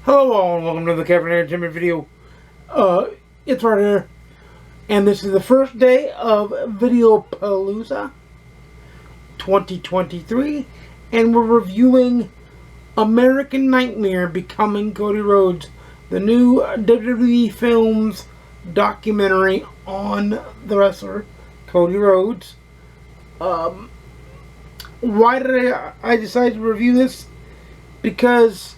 Hello all and welcome to the Kevin Entertainment video. It's right here. And this is the first day of Video Palooza 2023. And we're reviewing American Nightmare Becoming Cody Rhodes, the new WWE Films documentary on the wrestler Cody Rhodes. Why did I decide to review this? Because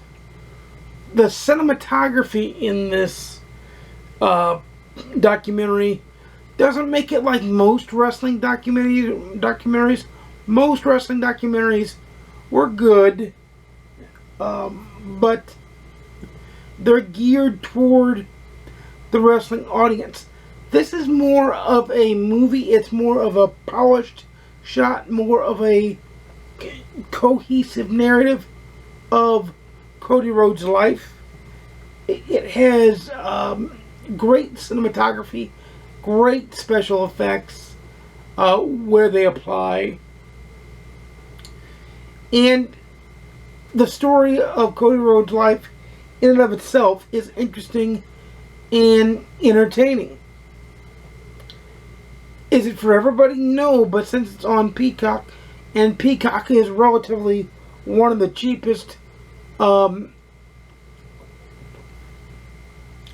the cinematography in this documentary doesn't make it like most wrestling documentaries. Most wrestling documentaries were good, but they're geared toward the wrestling audience. This is more of a movie. It's more of a polished shot, more of a cohesive narrative of Cody Rhodes' life. It has great cinematography, great special effects where they apply, and the story of Cody Rhodes' life in and of itself is interesting and entertaining. Is it for everybody? No, but since it's on Peacock, and Peacock is relatively one of the cheapest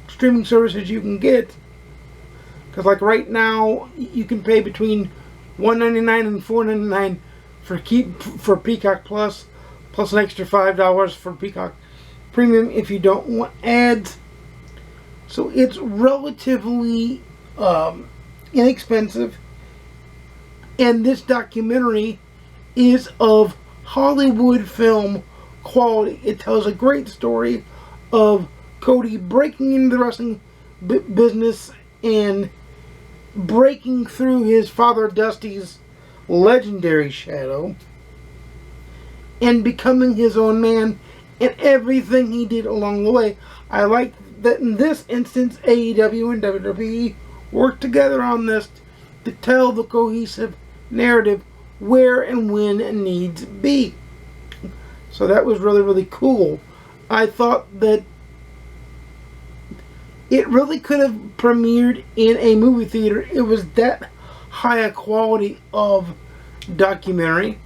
streaming services you can get, because like right now you can pay between $1.99 and $4.99 for Peacock plus an extra $5 for Peacock Premium if you don't want ads. So it's relatively inexpensive, and this documentary is of Hollywood film quality. It tells a great story of Cody breaking into the wrestling business and breaking through his father Dusty's legendary shadow and becoming his own man, and everything he did along the way. I like that in this instance AEW and WWE worked together on this to tell the cohesive narrative where and when it needs be. So that was really, really cool. I thought that it really could have premiered in a movie theater. It was that high a quality of documentary.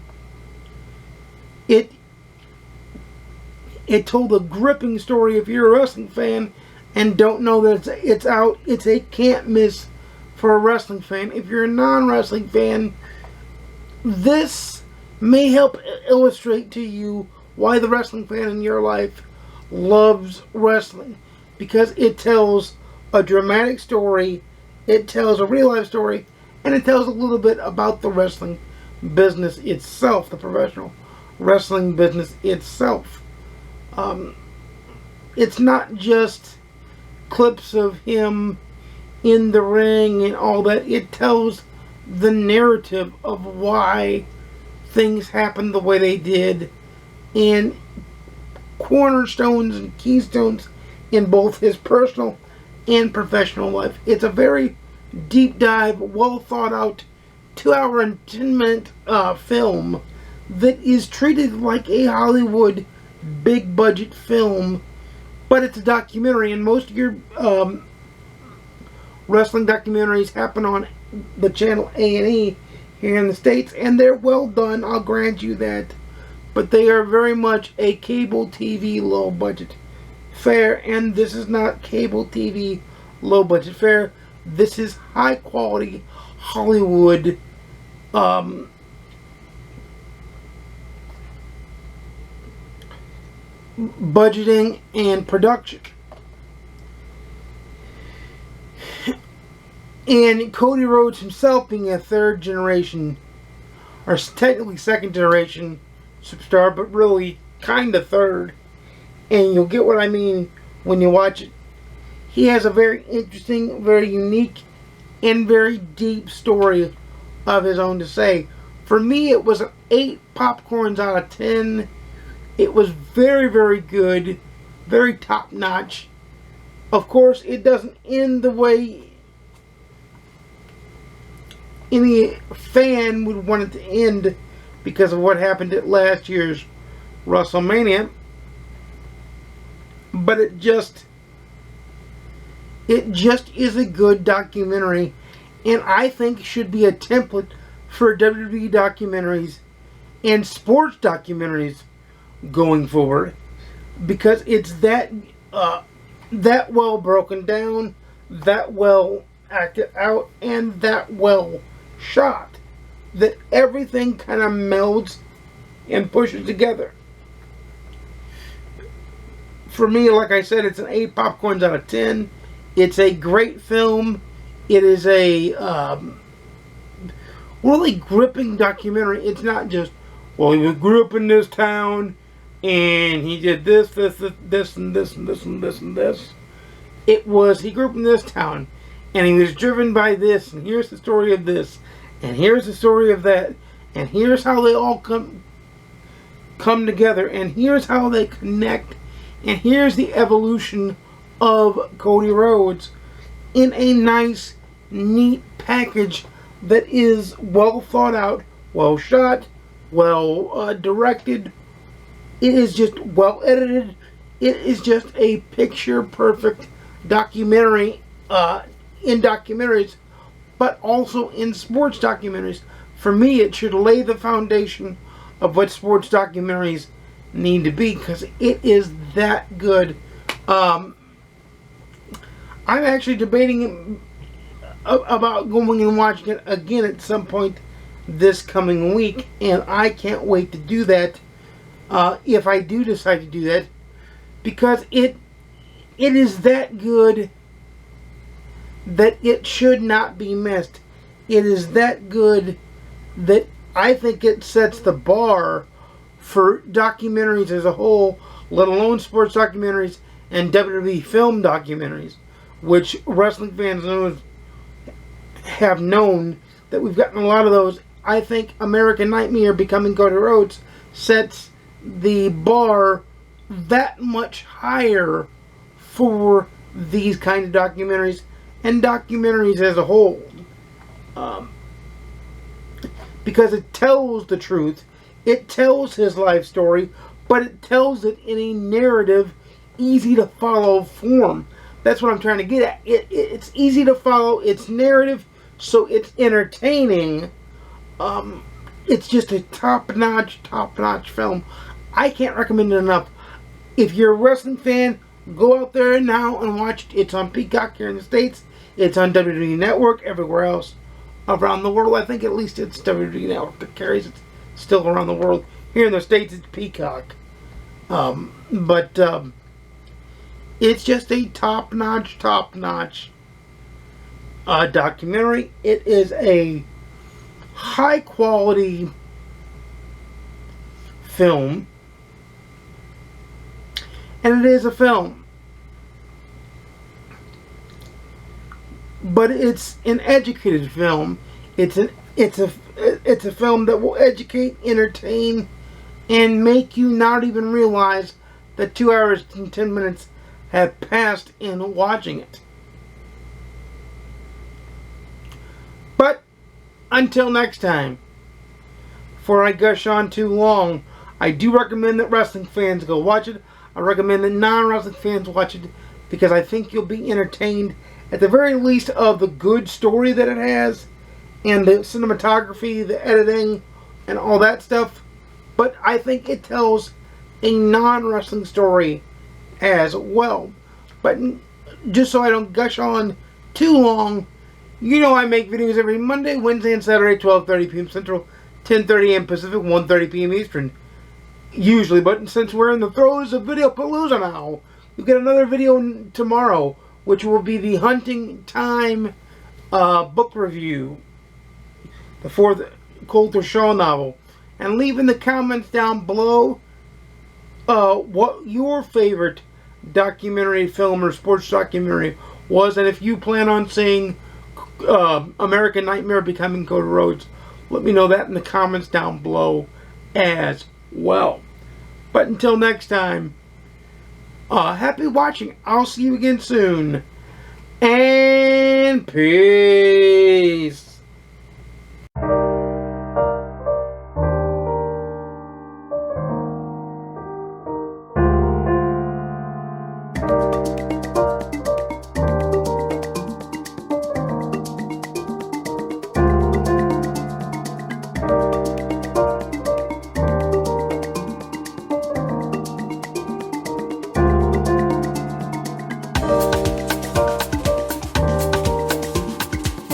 It told a gripping story. If you're a wrestling fan and don't know that it's out, it's a can't miss for a wrestling fan. If you're a non-wrestling fan, this may help illustrate to you why the wrestling fan in your life loves wrestling. Because it tells a dramatic story, it tells a real life story, and it tells a little bit about the wrestling business itself, the professional wrestling business itself. It's not just clips of him in the ring and all that. It tells the narrative of why things happened the way they did, and cornerstones and keystones in both his personal and professional life. It's a very deep dive, well thought out 2-hour and 10-minute film that is treated like a Hollywood big budget film, but it's a documentary, and most of your wrestling documentaries happen on the channel A&E here in the States, and they're well done, I'll grant you that, but they are very much a cable TV low budget fare, and this is not cable TV low budget fare. This is high quality Hollywood budgeting and production. And Cody Rhodes himself being a third generation, or technically second generation superstar, but really kind of third, and you'll get what I mean when you watch it. He has a very interesting, very unique, and very deep story of his own to say. For me, it was 8 popcorns out of 10. It was very, very good, very top-notch. Of course, it doesn't end the way any fan would want it to end because of what happened at last year's WrestleMania. but it just is a good documentary, and I think should be a template for WWE documentaries and sports documentaries going forward, because it's that well broken down, that well acted out, and that well shot, that everything kind of melds and pushes together. For me, like I said, it's an 8 popcorns out of 10. It's a great film. It is a really gripping documentary. It's not just, well, he grew up in this town and he did this, this, and this, and this, and this. It was, he grew up in this town and he was driven by this, and here's the story of this, and here's the story of that, and here's how they all come together, and here's how they connect, and here's the evolution of Cody Rhodes in a nice, neat package that is well thought out, well shot, well directed. It is just well edited. It is just a picture perfect documentary in documentaries, but also in sports documentaries. For me, it should lay the foundation of what sports documentaries need to be, because it is that good. I'm actually debating about going and watching it again at some point this coming week, and I can't wait to do that if I do decide to do that, because it is that good that it should not be missed. It is that good that I think it sets the bar for documentaries as a whole, let alone sports documentaries and WWE film documentaries, which wrestling fans have known that we've gotten a lot of those. I think American Nightmare Becoming Cody Rhodes sets the bar that much higher for these kind of documentaries and documentaries as a whole, because it tells the truth. It tells his life story, but it tells it in a narrative, easy to follow form. That's what I'm trying to get at. It's easy to follow. It's narrative, so it's entertaining. It's just a top-notch film. I can't recommend it enough. If you're a wrestling fan, go out there now and watch it. It's on Peacock here in the States. It's on WWE Network everywhere else around the world. I think at least it's WWE Network that carries it still around the world. Here in the States, it's Peacock. But it's just a top-notch documentary. It is a high-quality film. And it is a film. But it's an educated film. It's a film that will educate, entertain, and make you not even realize that 2 hours and 10 minutes have passed in watching it. But until next time, before I gush on too long, I do recommend that wrestling fans go watch it. I recommend that non-wrestling fans watch it, because I think you'll be entertained, at the very least, of the good story that it has, and the cinematography, the editing, and all that stuff. But I think it tells a non-wrestling story as well. But just so I don't gush on too long, you know I make videos every Monday, Wednesday, and Saturday, 12:30 p.m. Central, 10:30 a.m. Pacific, 1:30 p.m. Eastern. Usually, but since we're in the throes of Video Palooza now, we get another video tomorrow, which will be the Hunting Time book review, the 4th Coulter Shaw novel. And leave in the comments down below what your favorite documentary film or sports documentary was, and if you plan on seeing American Nightmare Becoming Cody Rhodes, let me know that in the comments down below as well. But until next time, happy watching. I'll see you again soon. And peace.